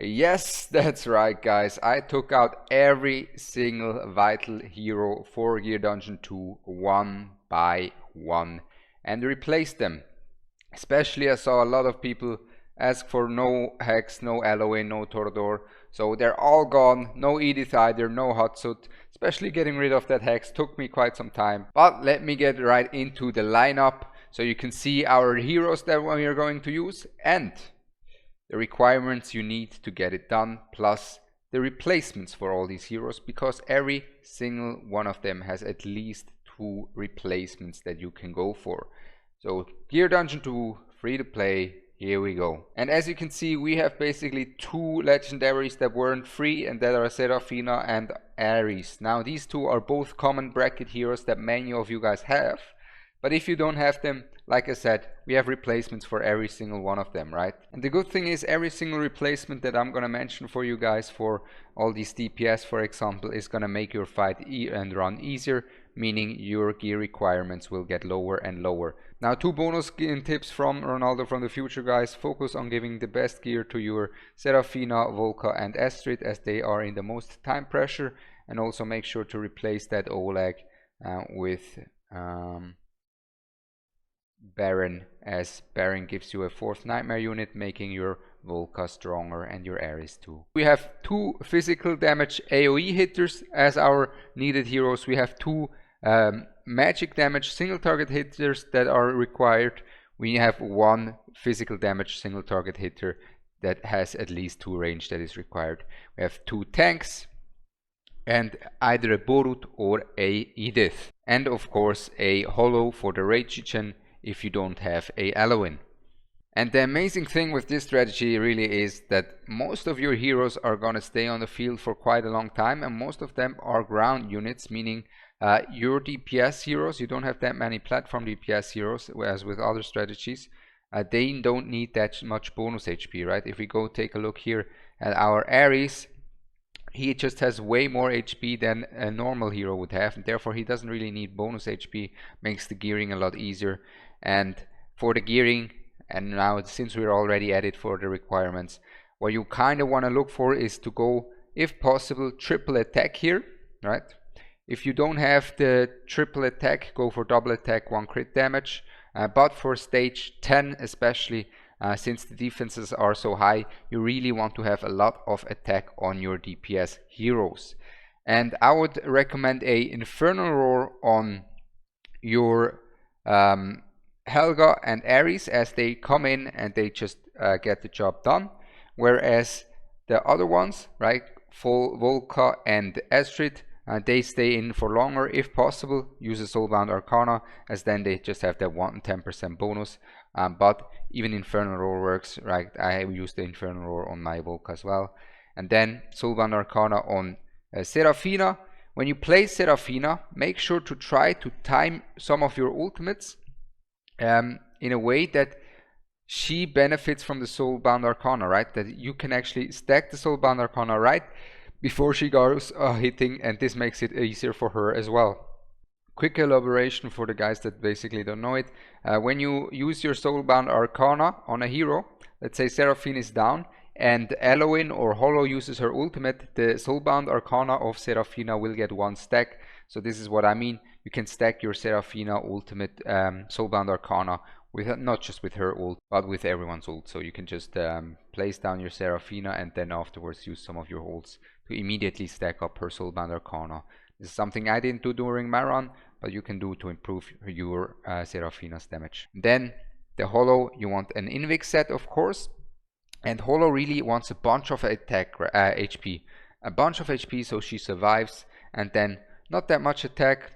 Yes, that's right, guys. I took out every single vital hero for Gear Dungeon 2 one by one and replaced them. Especially I saw a lot of people ask for no Hex, no Eloy, no Torador. So they're all gone, no Edith either, no Hotsuit. Especially getting rid of that Hex took me quite some time. But let me get right into the lineup so you can see our heroes that we are going to use and the requirements you need to get it done, plus the replacements for all these heroes, because every single one of them has at least 2 replacements that you can go for. So Gear Dungeon 2, free to play, here we go. And as you can see, we have basically 2 legendaries that weren't free, and that are Seraphina and Ares. Now these 2 are both common bracket heroes that many of you guys have. But if you don't have them, like I said, we have replacements for every single one of them, right? And the good thing is every single replacement that I'm gonna mention for you guys for all these DPS, for example, is gonna make your fight and run easier, meaning your gear requirements will get lower and lower. Now 2 bonus tips from Ronaldo from the future, guys. Focus on giving the best gear to your Seraphina, Volca and Astrid, as they are in the most time pressure, and also make sure to replace that Oleg with Baron, as Baron gives you a 4th nightmare unit, making your Volca stronger and your Ares too. We have 2 physical damage AoE hitters as our needed heroes. We have 2 magic damage single target hitters that are required. We have 1 physical damage single target hitter that has at least 2 range that is required. We have 2 tanks and either a Borut or a Edith, and of course a Hollow for the Rage if you don't have a Eloy. And the amazing thing with this strategy really is that most of your heroes are gonna stay on the field for quite a long time, and most of them are ground units, meaning your DPS heroes, you don't have that many platform DPS heroes as with other strategies. They don't need that much bonus HP, right? If we go take a look here at our Ares, he just has way more HP than a normal hero would have, and therefore he doesn't really need bonus HP, makes the gearing a lot easier. And for the gearing, and now since we're already at it for the requirements, what you kind of want to look for is to go, if possible, triple attack here, right? If you don't have the triple attack, go for double attack, 1 crit damage. But for stage 10 especially, since the defenses are so high, you really want to have a lot of attack on your DPS heroes. And I would recommend a Infernal Roar on your Helga and Ares, as they come in and they just get the job done. Whereas the other ones, right, Volca and Astrid, they stay in for longer. If possible, use a Soulbound Arcana, as then they just have that 10% bonus. But even Infernal Roar works, right? I use the Infernal Roar on my Volca as well. And then Soulbound Arcana on Seraphina. When you play Seraphina, make sure to try to time some of your ultimates in a way that she benefits from the Soulbound Arcana, right? That you can actually stack the Soulbound Arcana right before she goes hitting, and this makes it easier for her as well. Quick elaboration for the guys that basically don't know it. When you use your Soulbound Arcana on a hero, let's say Seraphine is down, and Eloy or Hollow uses her ultimate, the Soulbound Arcana of Seraphina will get 1 stack. So this is what I mean. You can stack your Seraphina ultimate Soulbound Arcana with not just with her ult, but with everyone's ult. So you can just place down your Seraphina and then afterwards use some of your ults to immediately stack up her Soulbound Arcana. This is something I didn't do during my run, but you can do to improve your Seraphina's damage. Then the Hollow, you want an Invix set, of course. And Hollow really wants a bunch of attack HP. A bunch of HP so she survives, and then not that much attack,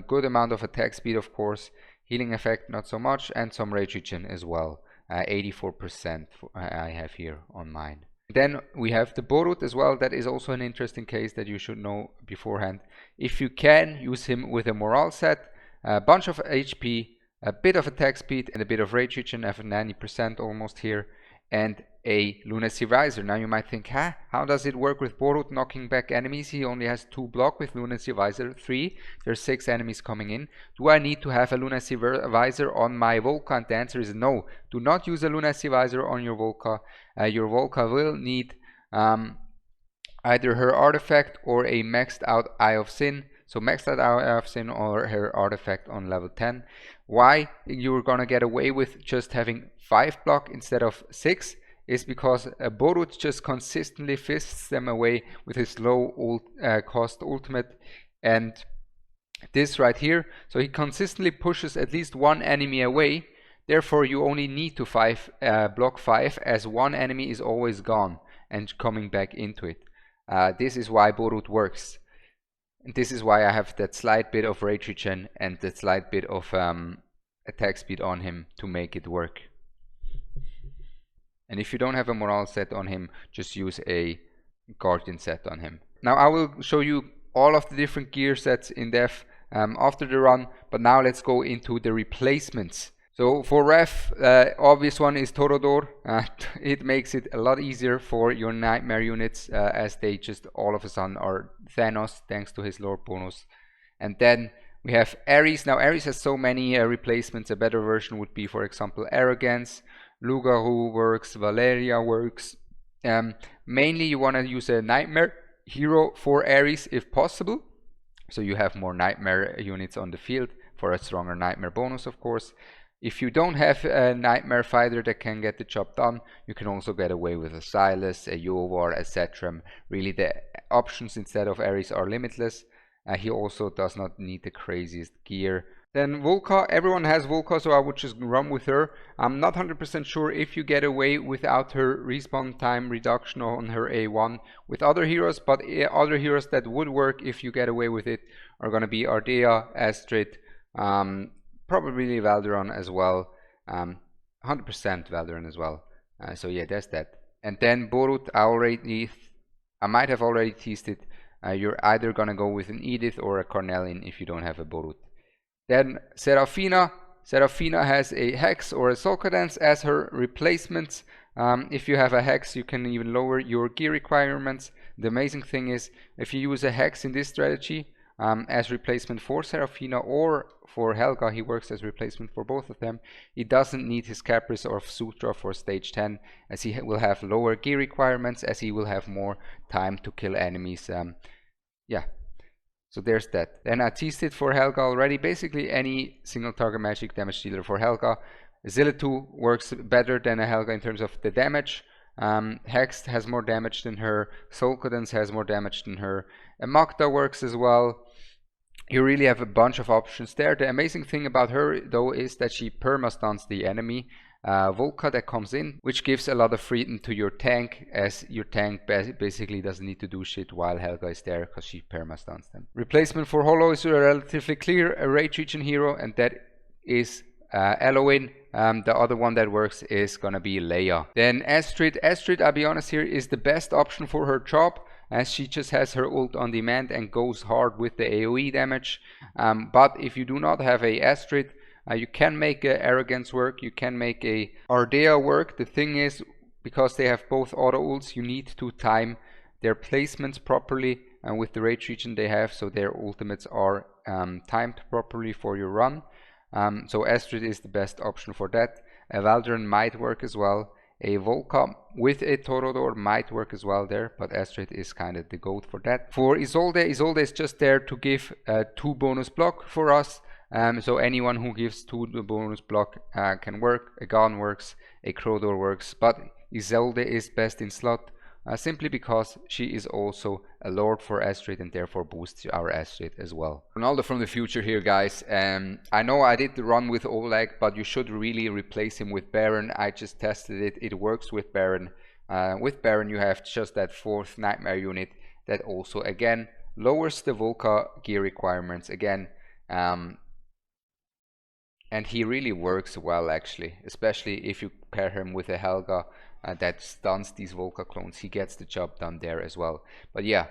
good amount of attack speed of course, healing effect not so much, and some rage regen as well. 84% I have here on mine. Then we have the Borut as well. That is also an interesting case that you should know beforehand. If you can, use him with a morale set, a bunch of HP, a bit of attack speed, and a bit of rage regen, have 90% almost here, and a Lunacy Visor. Now you might think, how does it work with Borut knocking back enemies? He only has 2 block with Lunacy Visor, 3. There's 6 enemies coming in. Do I need to have a Lunacy Visor on my Volca? And the answer is no. Do not use a Lunacy Visor on your Volca. Your Volca will need either her artifact or a maxed out Eye of Sin. So maxed out Eye of Sin or her artifact on level 10. Why you're gonna get away with just having 5 block instead of 6 is because Borut just consistently fists them away with his low cost ultimate, and this right here, so he consistently pushes at least one enemy away. Therefore you only need to block 5, as one enemy is always gone and coming back into it. This is why Borut works. And this is why I have that slight bit of rage regen and that slight bit of attack speed on him to make it work. And if you don't have a morale set on him, just use a guardian set on him. Now I will show you all of the different gear sets in depth after the run, but now let's go into the replacements. So for Ref, obvious one is Torodor. It makes it a lot easier for your Nightmare units, as they just all of a sudden are Thanos thanks to his Lord bonus. And then we have Ares. Now Ares has so many replacements. A better version would be, for example, Arrogance. Lugaru works, Valeria works. Mainly you want to use a Nightmare hero for Ares if possible. So you have more Nightmare units on the field for a stronger Nightmare bonus, of course. If you don't have a Nightmare fighter that can get the job done, you can also get away with a Silas, a Yovar, etc. Really the options instead of Ares are limitless. He also does not need the craziest gear. Then Volca, everyone has Volca, so I would just run with her. I'm not 100% sure if you get away without her respawn time reduction on her A1 with other heroes, but other heroes that would work if you get away with it are going to be Ardea, Astrid, probably Valderon as well, 100% Valderon as well. So yeah, there's that. And then Borut, I might have already teased it. You're either going to go with an Edith or a Cornelian if you don't have a Borut. Then Seraphina. Seraphina has a Hex or a Soul Cadence as her replacements. If you have a Hex, you can even lower your gear requirements. The amazing thing is, if you use a Hex in this strategy as replacement for Seraphina or for Helga, he works as replacement for both of them. He doesn't need his Caprice or Sutra for stage 10, as he will have lower gear requirements, as he will have more time to kill enemies. Yeah. So there's that. Then I teased it for Helga already. Basically any single target magic damage dealer for Helga. Zillitu works better than a Helga in terms of the damage. Hex has more damage than her. Soul Cadence has more damage than her. And Magda works as well. You really have a bunch of options there. The amazing thing about her though is that she perma-stuns the enemy. Volca that comes in, which gives a lot of freedom to your tank, as your tank basically doesn't need to do shit while Helga is there because she perma-stuns them. Replacement for Hollow is relatively clear, a Rage Regen hero, and that is Eloin. The other one that works is gonna be Leia. Then Astrid. Astrid, I'll be honest here, is the best option for her job, as she just has her ult on demand and goes hard with the AoE damage. But if you do not have a Astrid, you can make a Arrogance work, you can make a Ardea work. The thing is, because they have both auto ults, you need to time their placements properly with the Rage Regen they have, so their ultimates are timed properly for your run. So Astrid is the best option for that. A Valderon might work as well. A Volca with a Torodor might work as well there, but Astrid is kind of the GOAT for that. For Isolde, Isolde is just there to give 2 bonus block for us. So anyone who gives 2 bonus block can work. A Gon works, a Crodor works, but Isolde is best in slot simply because she is also a lord for Astrid and therefore boosts our Astrid as well. Ronaldo from the future here, guys. I know I did the run with Oleg, but you should really replace him with Baron. I just tested it. It works with Baron. With Baron you have just that 4th Nightmare unit that also again lowers the Volca gear requirements again. And he really works well actually, especially if you pair him with a Helga that stuns these Volca clones. He gets the job done there as well. But yeah,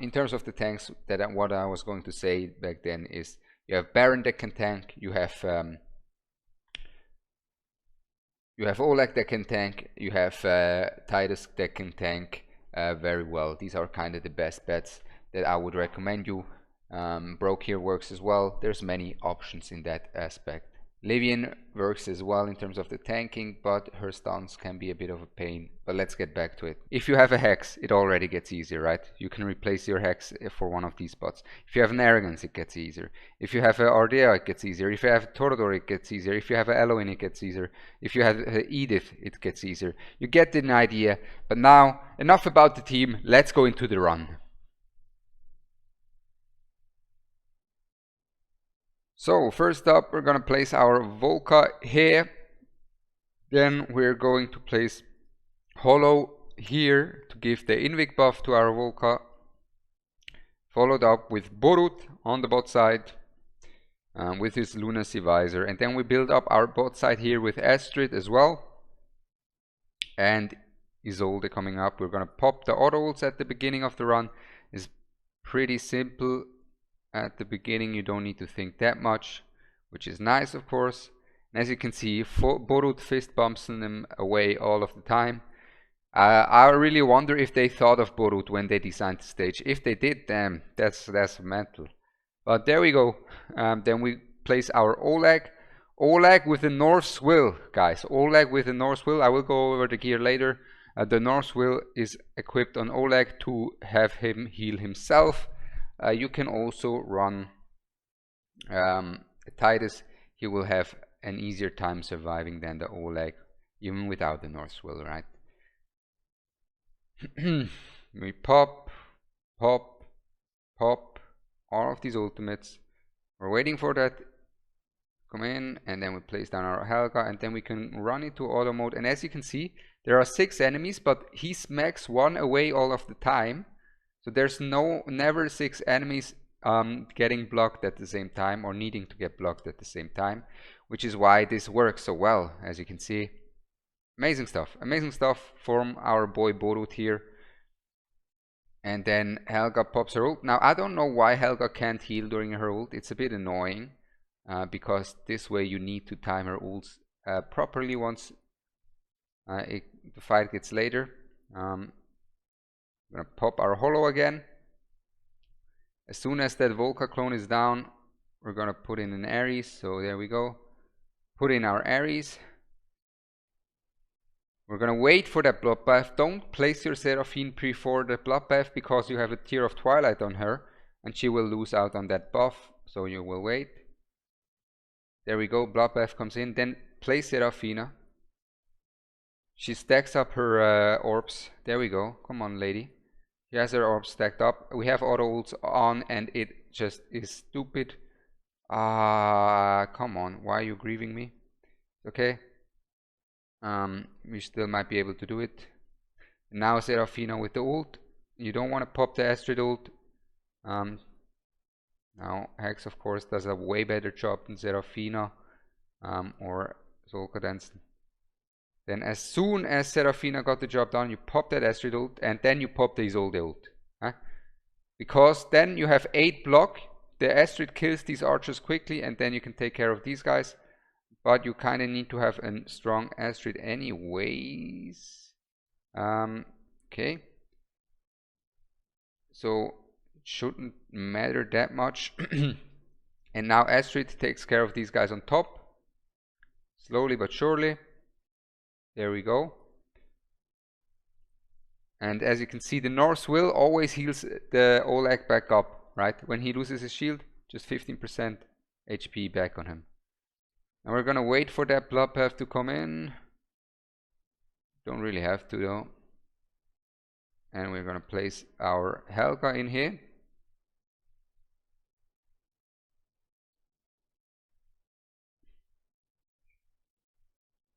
in terms of the tanks, what I was going to say back then is you have Baron that can tank, you have Oleg that can tank, you have Titus that can tank very well. These are kind of the best bets that I would recommend you. Broke here works as well. There's many options in that aspect. Levian works as well in terms of the tanking, but her stuns can be a bit of a pain. But let's get back to it. If you have a Hex, it already gets easier, right? You can replace your Hex for one of these spots. If you have an Arrogance, it gets easier. If you have a Ardea, it gets easier. If you have a Torador, it gets easier. If you have a Eloin, it gets easier. If you have a Edith, it gets easier. You get an idea. But now, enough about the team. Let's go into the run. So first up, we're gonna place our Volca here. Then we're going to place Hollow here to give the Invic buff to our Volca. Followed up with Borut on the bot side with his Lunacy Visor. And then we build up our bot side here with Astrid as well. And Isolde coming up. We're gonna pop the auto ults at the beginning of the run. It's pretty simple. At the beginning you don't need to think that much, which is nice of course. And as you can see, Borut fist bumps them away all of the time. I really wonder if they thought of Borut when they designed the stage. If they did, damn, that's mental. But there we go. Then we place our Oleg. Oleg with the Norse Will, guys. Oleg with the Norse Will. I will go over the gear later. The Norse Will is equipped on Oleg to have him heal himself. You can also run Titus. He will have an easier time surviving than the Oleg, even without the Norse Will, right? We pop all of these ultimates. We're waiting for that to come in, and then we place down our Helga, and then we can run into auto mode. And as you can see, there are 6 enemies, but he smacks 1 away all of the time. So there's never 6 enemies getting blocked at the same time or needing to get blocked at the same time, which is why this works so well, as you can see. Amazing stuff from our boy Borut here. And then Helga pops her ult. Now I don't know why Helga can't heal during her ult. It's a bit annoying because this way you need to time her ults properly once the fight gets later. We're gonna pop our Hollow again. As soon as that Volca clone is down, we're gonna put in an Ares. So there we go. Put in our Ares. We're gonna wait for that bloodbath. Don't place your Seraphine before the bloodbath because you have a Tear of Twilight on her and she will lose out on that buff. So you will wait. There we go. Bloodbath comes in. Then place Seraphina. She stacks up her orbs. There we go. Come on, lady. She has her orbs stacked up. We have auto ults on and it just is stupid. Come on. Why are you grieving me? Okay. We still might be able to do it. Now Seraphina with the ult. You don't want to pop the Astrid ult. Now Hex of course does a way better job than Seraphina or Zolka. Then as soon as Seraphina got the job done, you pop that Astrid ult and then you pop the Isolde ult. Because then you have 8 block, the Astrid kills these archers quickly and then you can take care of these guys. But you kind of need to have a strong Astrid anyways. Okay. So it shouldn't matter that much. And now Astrid takes care of these guys on top. Slowly but surely. There we go. And as you can see, the Norse Will always heals the Oleg back up, right? When he loses his shield, just 15% HP back on him. And we're gonna wait for that bloodbath to come in. Don't really have to though. And we're gonna place our Helga in here.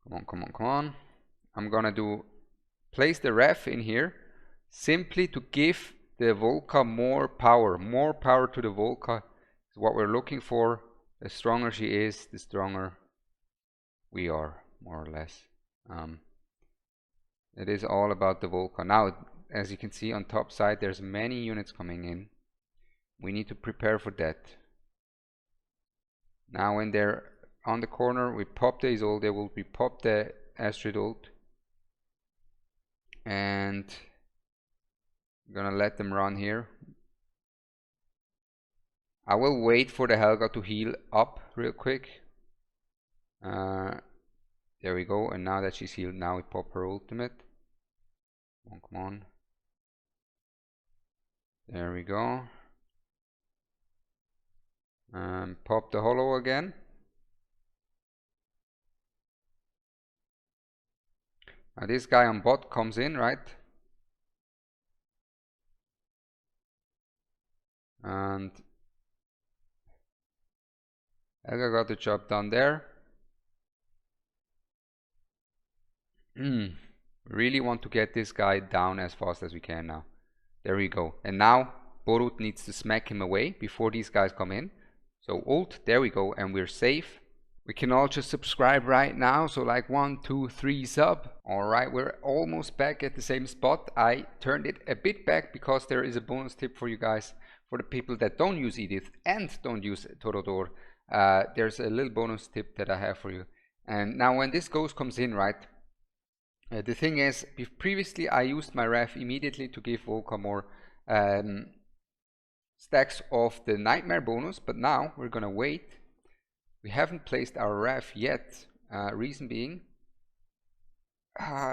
Come on. I'm gonna place the ref in here simply to give the Volca more power. More power to the Volca is what we're looking for. The stronger she is, the stronger we are, more or less. It is all about the Volca. Now, as you can see on top side, there's many units coming in. We need to prepare for that. Now when they're on the corner, we pop the Isolde, we pop the Astrid ult. And I'm gonna let them run here. I will wait for the Helga to heal up real quick. There we go. And now that she's healed, now we pop her ultimate. Come on. There we go. Pop the holo again. Now this guy on bot comes in, right? And Helga got the job done there. Really want to get this guy down as fast as we can now. There we go. And now Borut needs to smack him away before these guys come in. So ult, there we go, and we're safe. We can all just subscribe right now, so like 1, 2, 3 sub. Alright, we're almost back at the same spot. I turned it a bit back because there is a bonus tip for you guys. For the people that don't use Edith and don't use Torodor, there's a little bonus tip that I have for you. And now when this ghost comes in, right, the thing is, previously I used my ref immediately to give Volca more stacks of the nightmare bonus, but now we're gonna wait. We haven't placed our ref yet, reason being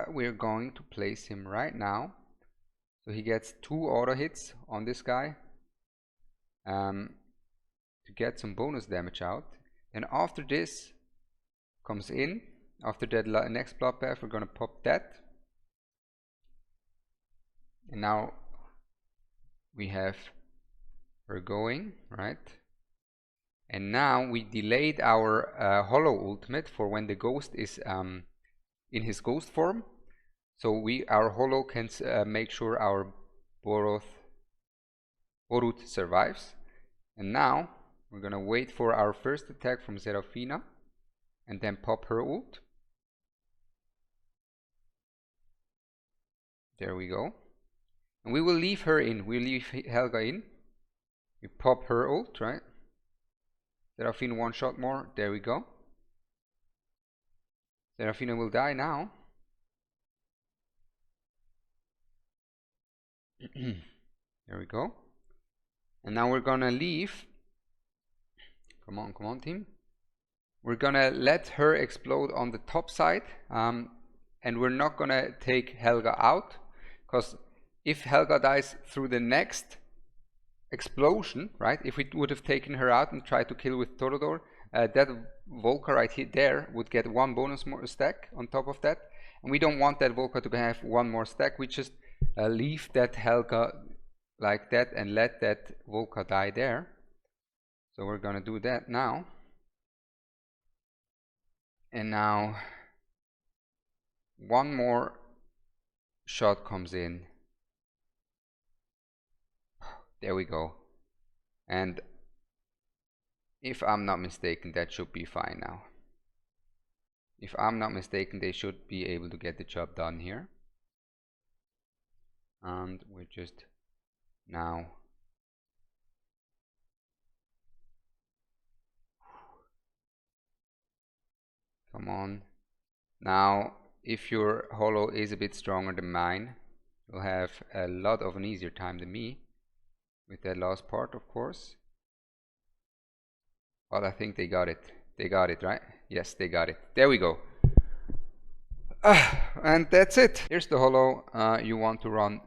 we're going to place him right now, so he gets 2 auto hits on this guy to get some bonus damage out. And after this comes in, after that next bloodbath, we're gonna pop that, and now we have her going, right? And now we delayed our holo ultimate for when the ghost is in his ghost form, so our holo can make sure our Borut survives. And now we're gonna wait for our first attack from Serafina and then pop her ult. There we go. And we will leave her in. We'll leave Helga in. We pop her ult, right? Serafina 1 shot more. There we go. Serafina will die now. There we go. And now we're gonna leave. Come on, team. We're gonna let her explode on the top side. And we're not gonna take Helga out, because if Helga dies through the next explosion, right, if we would have taken her out and tried to kill with Torodor, that Volca right here there would get 1 bonus more stack on top of that, and we don't want that Volca to have 1 more stack. We just leave that Helga like that and let that Volca die there. So we're gonna do that now. And now 1 more shot comes in. There we go. And if I'm not mistaken, that should be fine now. If I'm not mistaken, they should be able to get the job done here. And we're just now come on. Now if your holo is a bit stronger than mine, you'll have a lot of an easier time than me with that last part, of course. Well, I think they got it. They got it, right? Yes, they got it. There we go. And that's it. Here's the holo. You want to run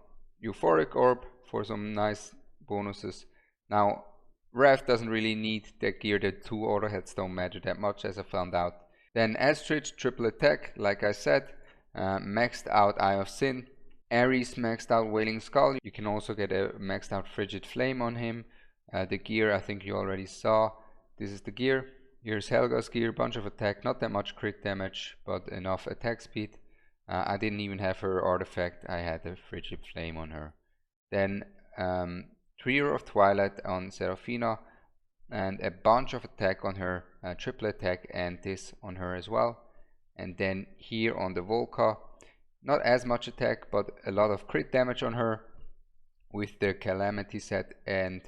Euphoric Orb for some nice bonuses. Now, Ref doesn't really need that gear. The 2 auto heads don't matter that much, as I found out. Then Astrid, triple attack, like I said. Maxed out Eye of Sin. Ares maxed out Wailing Skull. You can also get a maxed out Frigid Flame on him. The gear I think you already saw. This is the gear. Here's Helga's gear, bunch of attack, not that much crit damage, but enough attack speed. I didn't even have her artifact, I had a Frigid Flame on her. Then Trio of Twilight on Serafina, and a bunch of attack on her, triple attack, and this on her as well. And then here on the Volca, not as much attack, but a lot of crit damage on her with the Calamity set, and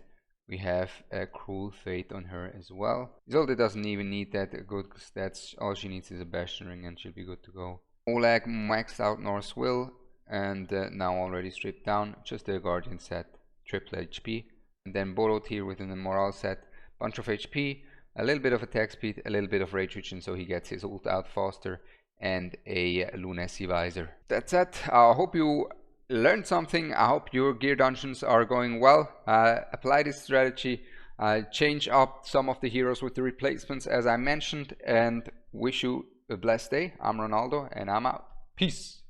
we have a Cruel Fate on her as well. Isolde doesn't even need that good stats. All she needs is a Bastion Ring and she'll be good to go. Oleg maxed out Norse Will, and now already stripped down. Just a Guardian set, triple HP. And then Borot here within the Morale set. Bunch of HP, a little bit of attack speed, a little bit of rage regen so he gets his ult out faster, and a Lunacy visor. That's it. I hope you learned something. I hope your gear dungeons are going well. Apply this strategy, change up some of the heroes with the replacements as I mentioned, and wish you a blessed day. I'm Ronaldo and I'm out. Peace.